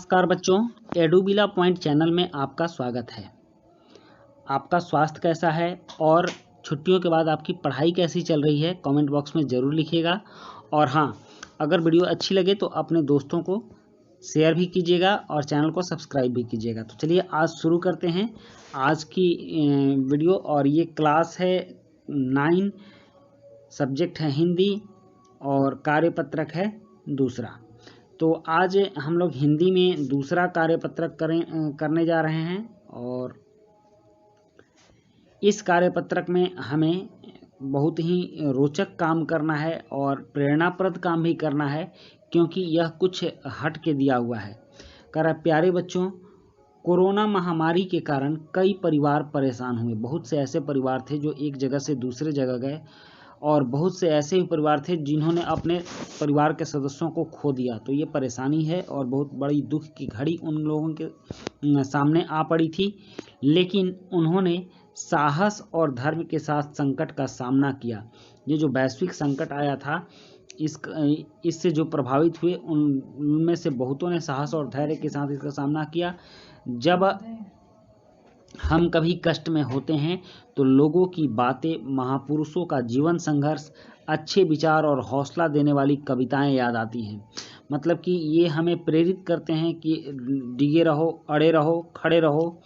नमस्कार बच्चों, एडुबिला point channel में आपका स्वागत है। आपका स्वास्थ्य कैसा है और छुट्टियों के बाद आपकी पढ़ाई कैसी चल रही है, कमेंट बॉक्स में ज़रूर लिखिएगा। और हाँ, अगर वीडियो अच्छी लगे तो अपने दोस्तों को शेयर भी कीजिएगा और चैनल को सब्सक्राइब भी कीजिएगा। तो चलिए आज शुरू करते हैं आज की वीडियो। और ये क्लास है 9, सब्जेक्ट है हिंदी और कार्यपत्रक है दूसरा। तो आज हम लोग हिंदी में दूसरा कार्यपत्रक करने जा रहे हैं। और इस कार्यपत्रक में हमें बहुत ही रोचक काम करना है और प्रेरणाप्रद काम भी करना है, क्योंकि यह कुछ हट के दिया हुआ है। प्यारे बच्चों, कोरोना महामारी के कारण कई परिवार परेशान हुए। बहुत से ऐसे परिवार थे जो एक जगह से दूसरे जगह गए, और बहुत से ऐसे भी परिवार थे जिन्होंने अपने परिवार के सदस्यों को खो दिया। तो ये परेशानी है और बहुत बड़ी दुख की घड़ी उन लोगों के सामने आ पड़ी थी, लेकिन उन्होंने साहस और धर्म के साथ संकट का सामना किया। ये जो वैश्विक संकट आया था, इससे जो प्रभावित हुए उनमें से बहुतों ने साहस और धैर्य के साथ इसका सामना किया। जब हम कभी कष्ट में होते हैं तो लोगों की बातें, महापुरुषों का जीवन संघर्ष, अच्छे विचार और हौसला देने वाली कविताएं याद आती हैं। मतलब कि ये हमें प्रेरित करते हैं कि डिगे रहो, अड़े रहो, खड़े रहो।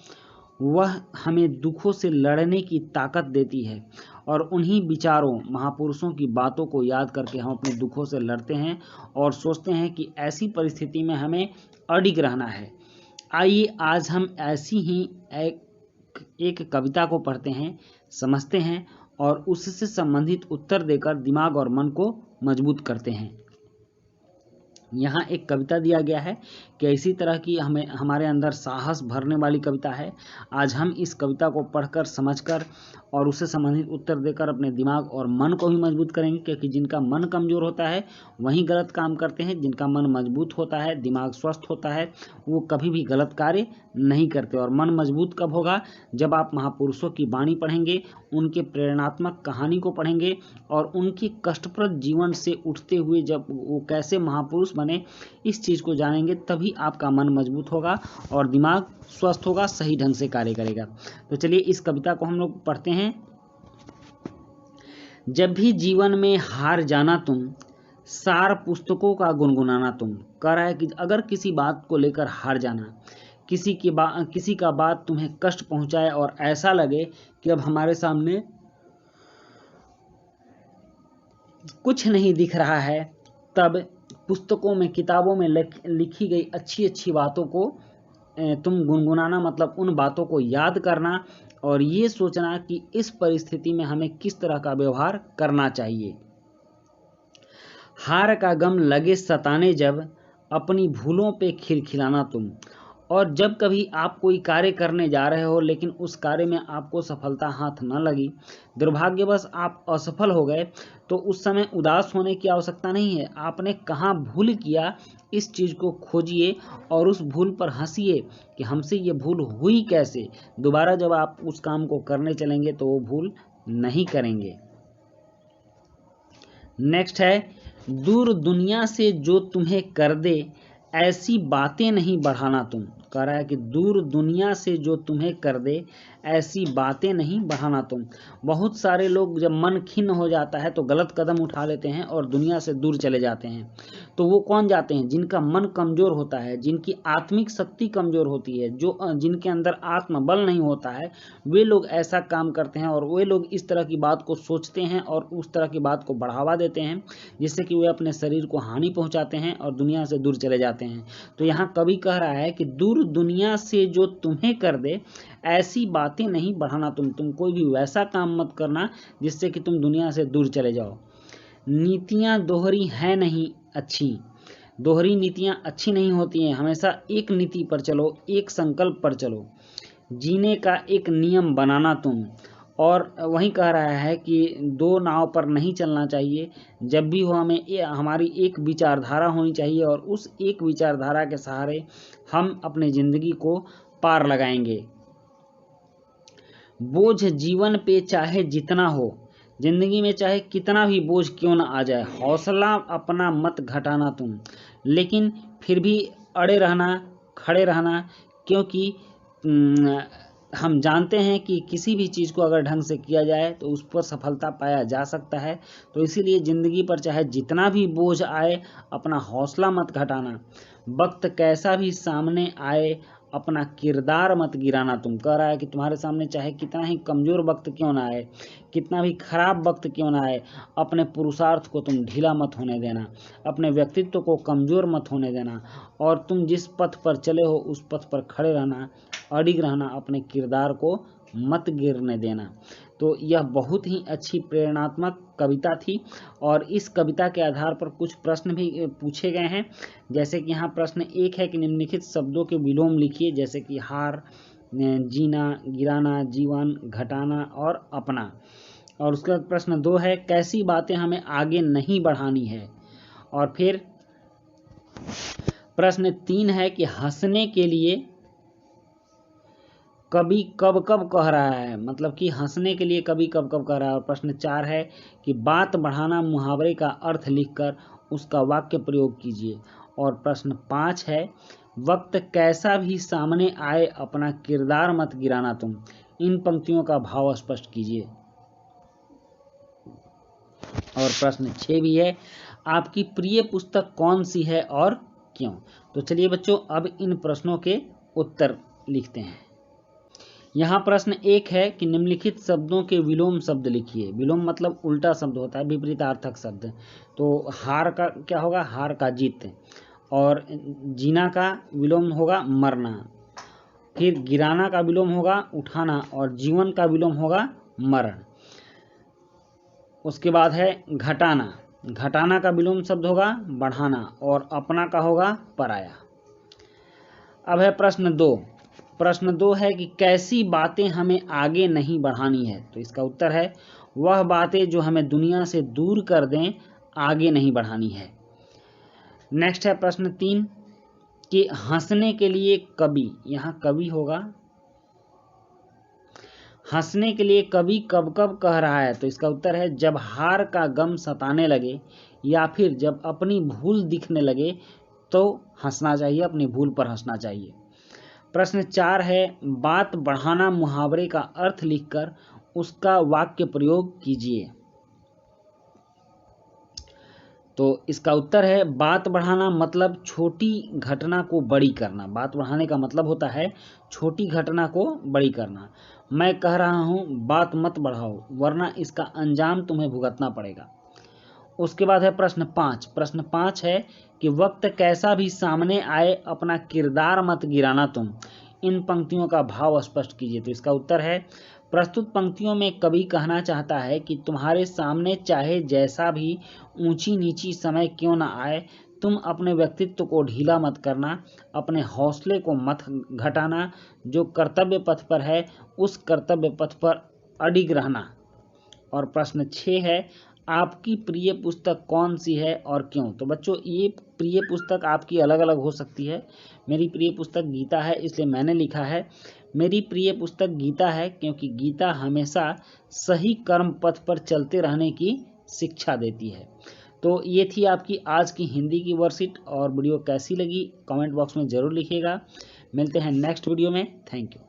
वह हमें दुखों से लड़ने की ताकत देती है, और उन्हीं विचारों, महापुरुषों की बातों को याद करके हम अपने दुखों से लड़ते हैं और सोचते हैं कि ऐसी परिस्थिति में हमें अडिग रहना है। आइए आज हम ऐसी ही एक कविता को पढ़ते हैं, समझते हैं और उससे संबंधित उत्तर देकर दिमाग और मन को मजबूत करते हैं। यहाँ एक कविता दिया गया है कि इसी तरह की हमारे अंदर साहस भरने वाली कविता है। आज हम इस कविता को पढ़कर, समझकर और उससे संबंधित उत्तर देकर अपने दिमाग और मन को भी मजबूत करेंगे, क्योंकि जिनका मन कमज़ोर होता है वही गलत काम करते हैं। जिनका मन मजबूत होता है, दिमाग स्वस्थ होता है, वो कभी भी गलत कार्य नहीं करते। और मन मजबूत कब होगा? जब आप महापुरुषों की वाणी पढ़ेंगे, उनके प्रेरणात्मक कहानी को पढ़ेंगे और उनके कष्टप्रद जीवन से उठते हुए जब वो कैसे महापुरुष बने, इस चीज़ को जानेंगे, तभी आपका मन मजबूत होगा और दिमाग स्वस्थ होगा, सही ढंग से कार्य करेगा। तो चलिए इस कविता को हम लोग पढ़ते हैं। जब भी जीवन में हार जाना तुम, सार पुस्तकों का गुनगुनाना तुम। कह रहा है कि अगर किसी बात को लेकर हार जाना, किसी का बात तुम्हें कष्ट पहुंचाए और ऐसा लगे कि अब हमारे सामने कुछ नहीं दिख रहा है, तब पुस्तकों में, किताबों में लिखी गई अच्छी अच्छी बातों को तुम गुनगुनाना, मतलब उन बातों को याद करना और ये सोचना कि इस परिस्थिति में हमें किस तरह का व्यवहार करना चाहिए। हार का गम लगे सताने जब, अपनी भूलों पे खिलखिलाना तुम। और जब कभी आप कोई कार्य करने जा रहे हो लेकिन उस कार्य में आपको सफलता हाथ न लगी, दुर्भाग्यवश आप असफल हो गए, तो उस समय उदास होने की आवश्यकता नहीं है। आपने कहाँ भूल किया, इस चीज़ को खोजिए और उस भूल पर हंसिए कि हमसे ये भूल हुई कैसे। दोबारा जब आप उस काम को करने चलेंगे तो वो भूल नहीं करेंगे। नेक्स्ट है, दूर दुनिया से जो तुम्हें कर दे, ऐसी बातें नहीं बढ़ाना तुम। कह रहा है कि दूर दुनिया से जो तुम्हें कर दे, ऐसी बातें नहीं बढ़ाना तुम। बहुत सारे लोग जब मन खिन्न हो जाता है तो गलत कदम उठा लेते हैं और दुनिया से दूर चले जाते हैं। तो वो कौन जाते हैं? जिनका मन कमज़ोर होता है, जिनकी आत्मिक शक्ति कमज़ोर होती है, जिनके अंदर आत्मबल नहीं होता है, वे लोग ऐसा काम करते हैं और वे लोग इस तरह की बात को सोचते हैं और उस तरह की बात को बढ़ावा देते हैं, जिससे कि वे अपने शरीर को हानि पहुंचाते हैं और दुनिया से दूर चले जाते हैं। तो यहाँ कवि कह रहा है कि दूर दुनिया से जो तुम्हें कर दे, ऐसी बातें नहीं बढ़ाना तुम कोई भी वैसा काम मत करना जिससे कि तुम दुनिया से दूर चले जाओ। नीतियाँ दोहरी हैं नहीं अच्छी। दोहरी नीतियाँ अच्छी नहीं होती हैं। हमेशा एक नीति पर चलो, एक संकल्प पर चलो। जीने का एक नियम बनाना तुम। और वही कह रहा है कि दो नाव पर नहीं चलना चाहिए। जब भी हो हमारी एक विचारधारा होनी चाहिए और उस एक विचारधारा के सहारे हम अपने ज़िंदगी को पार लगाएंगे। बोझ जीवन पे चाहे जितना हो, जिंदगी में चाहे कितना भी बोझ क्यों ना आ जाए, हौसला अपना मत घटाना तुम, लेकिन फिर भी अड़े रहना, खड़े रहना, क्योंकि हम जानते हैं कि किसी भी चीज़ को अगर ढंग से किया जाए तो उस पर सफलता पाया जा सकता है। तो इसीलिए ज़िंदगी पर चाहे जितना भी बोझ आए, अपना हौसला मत घटाना। वक्त कैसा भी सामने आए, अपना किरदार मत गिराना। तुम कह रहा है कि तुम्हारे सामने चाहे कितना ही कमज़ोर वक्त क्यों ना आए, कितना भी खराब वक्त क्यों ना आए, अपने पुरुषार्थ को तुम ढीला मत होने देना, अपने व्यक्तित्व को कमज़ोर मत होने देना, और तुम जिस पथ पर चले हो उस पथ पर खड़े रहना, अडिग रहना, अपने किरदार को मत गिरने देना। तो यह बहुत ही अच्छी प्रेरणात्मक कविता थी, और इस कविता के आधार पर कुछ प्रश्न भी पूछे गए हैं। जैसे कि यहाँ प्रश्न 1 है कि निम्नलिखित शब्दों के विलोम लिखिए, जैसे कि हार, जीना, गिराना, जीवन, घटाना और अपना। और उसके बाद प्रश्न 2 है कैसी बातें हमें आगे नहीं बढ़ानी है। और फिर प्रश्न 3 है कि हंसने के लिए कभी कब कब कह रहा है, मतलब कि हंसने के लिए कभी कब कब कह रहा है। और प्रश्न 4 है कि बात बढ़ाना मुहावरे का अर्थ लिखकर उसका वाक्य प्रयोग कीजिए। और प्रश्न 5 है वक्त कैसा भी सामने आए, अपना किरदार मत गिराना तुम। इन पंक्तियों का भाव स्पष्ट कीजिए। और प्रश्न 6 भी है आपकी प्रिय पुस्तक कौन सी है और क्यों। तो चलिए बच्चों, अब इन प्रश्नों के उत्तर लिखते हैं। यहाँ प्रश्न 1 है कि निम्नलिखित शब्दों के विलोम शब्द लिखिए। विलोम मतलब उल्टा शब्द होता है, विपरीतार्थक शब्द। तो हार का क्या होगा, हार का जीत। और जीना का विलोम होगा मरना। फिर गिराना का विलोम होगा उठाना, और जीवन का विलोम होगा मरण। उसके बाद है घटाना। घटाना का विलोम शब्द होगा बढ़ाना, और अपना का होगा पराया। अब है प्रश्न 2। प्रश्न 2 है कि कैसी बातें हमें आगे नहीं बढ़ानी है। तो इसका उत्तर है वह बातें जो हमें दुनिया से दूर कर दें, आगे नहीं बढ़ानी है। नेक्स्ट है प्रश्न 3 कि हंसने के लिए कवि, यहाँ कवि होगा, हंसने के लिए कवि कब कब कह रहा है। तो इसका उत्तर है जब हार का गम सताने लगे, या फिर जब अपनी भूल दिखने लगे तो हंसना चाहिए, अपनी भूल पर हंसना चाहिए। प्रश्न 4 है बात बढ़ाना मुहावरे का अर्थ लिखकर उसका वाक्य प्रयोग कीजिए। तो इसका उत्तर है बात बढ़ाना मतलब छोटी घटना को बड़ी करना। बात बढ़ाने का मतलब होता है छोटी घटना को बड़ी करना। मैं कह रहा हूँ बात मत बढ़ाओ, वरना इसका अंजाम तुम्हें भुगतना पड़ेगा। उसके बाद है प्रश्न 5। प्रश्न 5 है कि वक्त कैसा भी सामने आए, अपना किरदार मत गिराना तुम। इन पंक्तियों का भाव स्पष्ट कीजिए। तो इसका उत्तर है प्रस्तुत पंक्तियों में कवि कहना चाहता है कि तुम्हारे सामने चाहे जैसा भी ऊंची नीची समय क्यों ना आए, तुम अपने व्यक्तित्व को ढीला मत करना, अपने हौसले को मत घटाना। जो कर्तव्य पथ पर है उस कर्तव्य पथ पर अडिग रहना। और प्रश्न 6 है आपकी प्रिय पुस्तक कौन सी है और क्यों। तो बच्चों, ये प्रिय पुस्तक आपकी अलग अलग हो सकती है। मेरी प्रिय पुस्तक गीता है, इसलिए मैंने लिखा है मेरी प्रिय पुस्तक गीता है, क्योंकि गीता हमेशा सही कर्म पथ पर चलते रहने की शिक्षा देती है। तो ये थी आपकी आज की हिंदी की वर्कशीट, और वीडियो कैसी लगी कमेंट बॉक्स में ज़रूर लिखिएगा। मिलते हैं नेक्स्ट वीडियो में। Thank you.